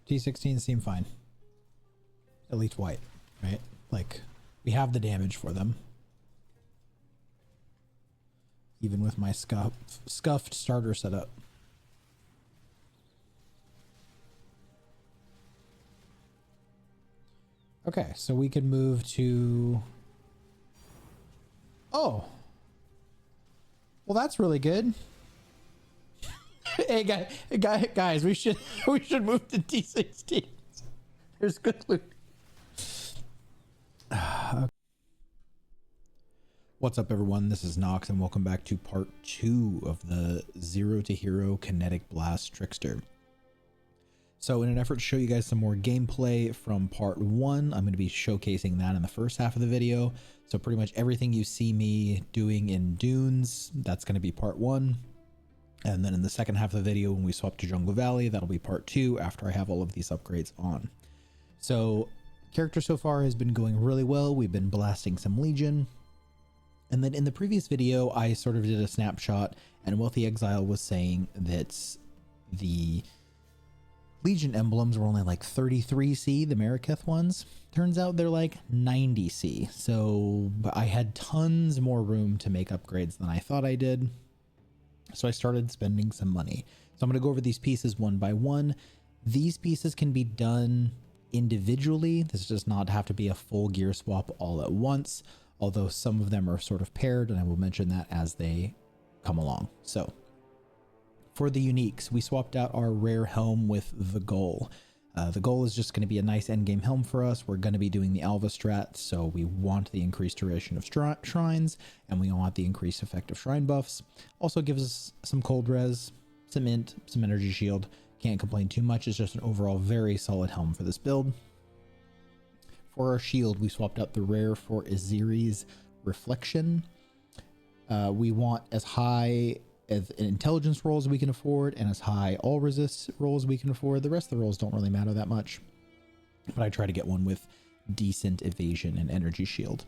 T16s seem fine. At least white, right? Like, we have the damage for them. Even with my scuffed starter setup. Okay, so we can move to... Oh! Well, that's really good. Hey, guys, we should move to T16. There's good loot. What's up, everyone? This is Nox, and welcome back to part 2 of the Zero to Hero Kinetic Blast Trickster. So in an effort to show you guys some more gameplay from part 1, I'm going to be showcasing that in the first half of the video. So pretty much everything you see me doing in Dunes, that's going to be part 1. And then in the second half of the video, when we swap to Jungle Valley, that'll be part 2 after I have all of these upgrades on. So character so far has been going really well. We've been blasting some Legion. And then in the previous video, I sort of did a snapshot, and Wealthy Exile was saying that the Legion emblems were only like 33C, the Mariketh ones. Turns out they're like 90C. So I had tons more room to make upgrades than I thought I did. So I started spending some money. So I'm going to go over these pieces one by one. These pieces can be done individually. This does not have to be a full gear swap all at once, although some of them are sort of paired, and I will mention that as they come along. So for the uniques, we swapped out our rare helm with the Gull. The Gull is just going to be a nice endgame helm for us. We're going to be doing the Alva strat, so we want the increased duration of shrines, and we want the increased effect of shrine buffs. Also gives us some cold res, some int, some energy shield. Can't complain too much. It's just an overall very solid helm for this build. For our shield, we swapped out the rare for Aziri's Reflection. We want as high as an intelligence roll as we can afford, and as high all resist rolls we can afford. The rest of the rolls don't really matter that much, but I try to get one with decent evasion and energy shield.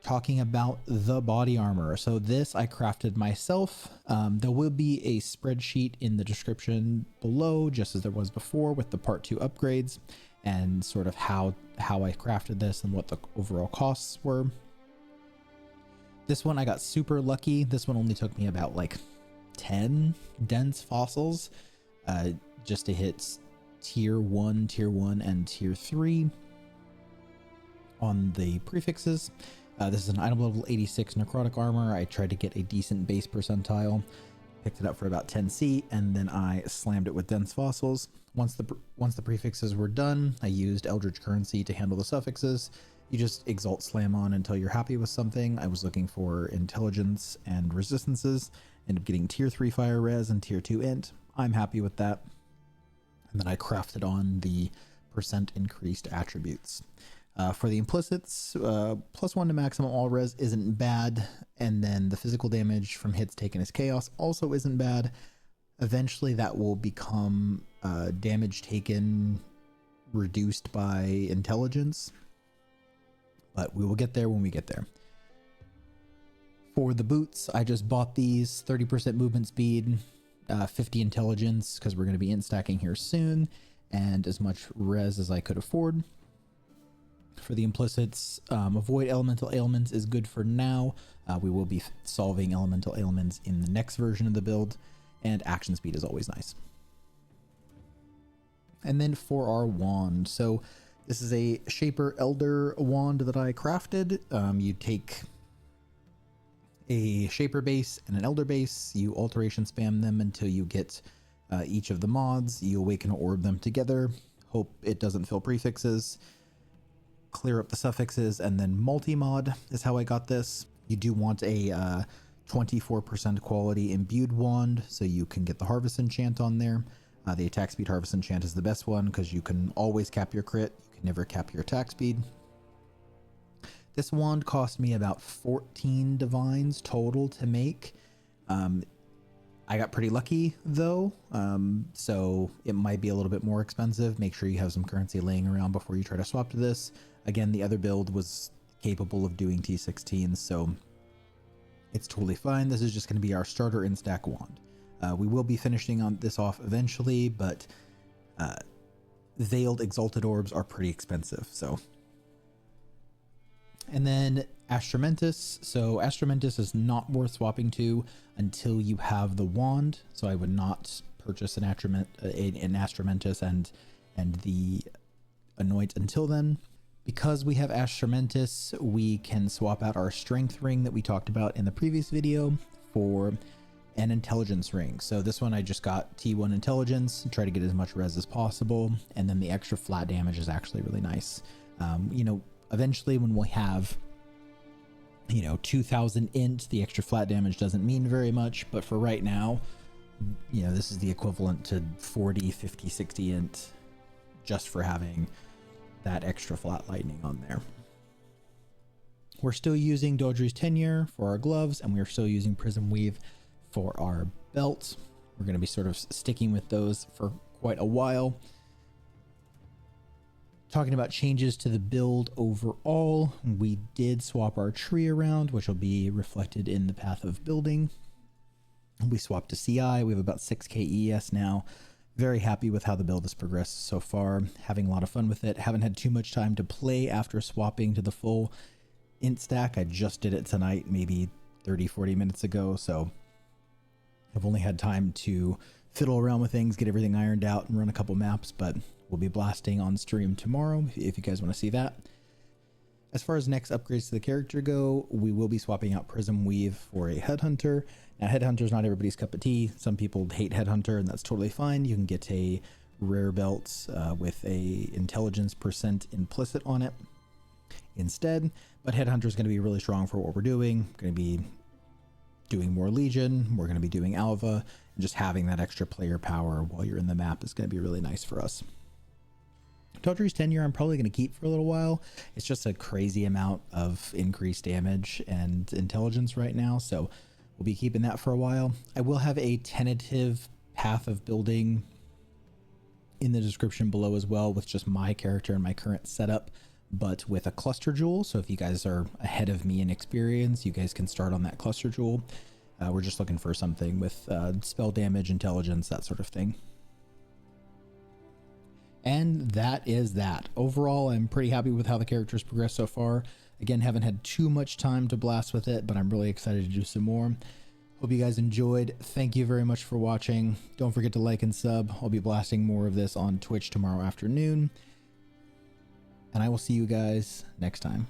Talking about the body armor, so this I crafted myself. There will be a spreadsheet in the description below, just as there was before, with the part 2 upgrades and sort of how I crafted this and what the overall costs were. This one I got super lucky. This one only took me about like 10 dense fossils just to hit tier 1, and tier 3 on the prefixes. This is an item level 86 necrotic armor. I tried to get a decent base percentile, picked it up for about 10C, and then I slammed it with dense fossils. Once the prefixes were done, I used Eldritch Currency to handle the suffixes. You just exalt slam on until you're happy with something. I was looking for intelligence and resistances. Ended up getting tier 3 fire res and tier 2 int. I'm happy with that. And then I crafted on the percent increased attributes. For the implicits, +1 to maximum all res isn't bad. And then the physical damage from hits taken as chaos also isn't bad. Eventually that will become damage taken reduced by intelligence. But we will get there when we get there. For the boots, I just bought these. 30% movement speed, 50 intelligence, because we're going to be stacking here soon, and as much res as I could afford. For the implicits, avoid elemental ailments is good for now. We will be solving elemental ailments in the next version of the build, and action speed is always nice. And then for our wand, so this is a Shaper Elder wand that I crafted. You take a Shaper base and an Elder base, you alteration spam them until you get each of the mods. You awaken or orb them together, hope it doesn't fill prefixes, clear up the suffixes, and then multi-mod is how I got this. You do want a 24% quality imbued wand, so you can get the Harvest Enchant on there. The attack speed Harvest Enchant is the best one because you can always cap your crit. You can never cap your attack speed. This wand cost me about 14 divines total to make. I got pretty lucky though, so it might be a little bit more expensive. Make sure you have some currency laying around before you try to swap to this. Again, the other build was capable of doing T16, so it's totally fine. This is just going to be our starter in-stack wand. We will be finishing on this off eventually, but Veiled Exalted Orbs are pretty expensive, so. And then Astramentus. So Astramentus is not worth swapping to until you have the wand. So I would not purchase an Astramentus and the Anoint until then. Because we have Astramentus, we can swap out our Strength Ring that we talked about in the previous video for an Intelligence Ring. So this one I just got T1 Intelligence, try to get as much res as possible, and then the extra flat damage is actually really nice. You know, eventually when we have, you know, 2000 int, the extra flat damage doesn't mean very much, but for right now, you know, this is the equivalent to 40, 50, 60 int just for having that extra flat lightning on there. We're still using Dodri's Tenure for our gloves, and we're still using Prism Weave for our belt. We're going to be sort of sticking with those for quite a while. Talking about changes to the build overall, we did swap our tree around, which will be reflected in the path of building. We swapped to CI. We have about 6k ES now. Very happy with how the build has progressed so far. Having a lot of fun with it. Haven't had too much time to play after swapping to the full int stack. I just did it tonight, maybe 30-40 minutes ago, so I've only had time to fiddle around with things, get everything ironed out, and run a couple maps, but we'll be blasting on stream tomorrow if you guys want to see that. As far as next upgrades to the character go, we will be swapping out Prism Weave for a Headhunter. Now, Headhunter's not everybody's cup of tea. Some people hate Headhunter, and that's totally fine. You can get a rare belt with a intelligence % implicit on it instead, but Headhunter's going to be really strong for what we're doing. Going to be doing more Legion, we're going to be doing Alva, and just having that extra player power while you're in the map is going to be really nice for us. Dodri's Tenure I'm probably going to keep for a little while. It's just a crazy amount of increased damage and intelligence right now, so we'll be keeping that for a while. I will have a tentative path of building in the description below as well with just my character and my current setup, but with a cluster jewel. So if you guys are ahead of me in experience, you guys can start on that cluster jewel. We're just looking for something with spell damage, intelligence, that sort of thing. And that is that. Overall, I'm pretty happy with how the character's progressed so far. Again, haven't had too much time to blast with it, but I'm really excited to do some more. Hope you guys enjoyed. Thank you very much for watching. Don't forget to like and sub. I'll be blasting more of this on Twitch tomorrow afternoon. And I will see you guys next time.